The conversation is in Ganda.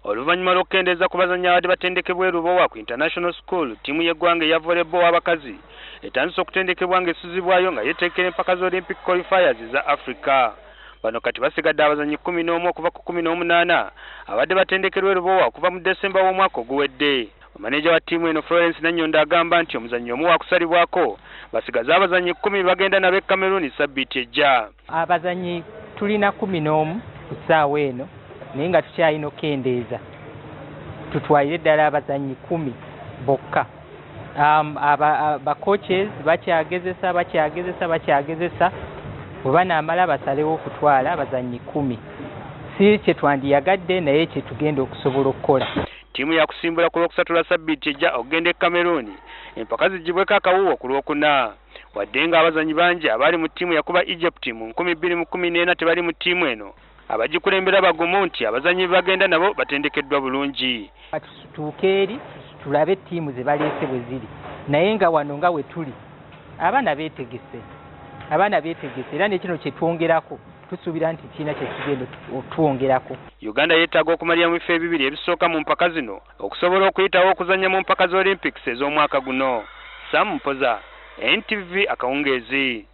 Oluvannyuma lw'okukendeeza ku bazannyi abadde batendekebwa e Lubowa ku International School, ttiimu y'eggwanga eya volleyball w'abakazi etandise okutendekebwa ng'esuzibwayo nga yeeteekera empaka z'Olympic qualifiers za Africa. Bano kati basigadde abazannyi 11 okuva ku 18 abadde batendekerwa e Lubowa okuva mu Desemba w'omwaka oguwedde. Maneja wa ttiimu eno Florence Nanyonda agamba nti omuzannyi omu waakusalibwako basigaze abazannyi 10 bagenda n'ab'e Cameroon sabbiiti ejja. Abazannyi tulina 11 ku ssaawa eno naye nga tukyalina okendeeza tutwalire ddala abazannyi 10 bokka. Aba coaches bakyagezesa bwe banaamala basalewo okutwala abazannyi 10. Si kye twandiyagadde naye kye tugenda okusobola okukola. Ttiimu yakusimbula ku lwokusatula sabbiiti ejja okugenda e Cameroon empaka zigibweko akawuwo ku lwokuna. Wadde nga abazannyi bangi abali mu ttiimu yakuba Egypt mu 2014 tebali mu ttiimu eno, abagikulembera bagumu nti abazannyi bagenda nabo batendekeddwa bulungi. Tutuuke eri tulabe ttiimu ze baleese bwe ziri, naye nga wano nga we tuli abaana beetegese era nekino kye twongerako tusuubira nti kiina kye kigenda otwongerako. Uganda yeetaaga okumalira mu bifo ebibiri ebisooka mu mpaka zino okusobola okuyitawo okuzannya mu mpaka z'Olympics ez'omwaka guno. Sam Mpoza, NTV Akawungeezi.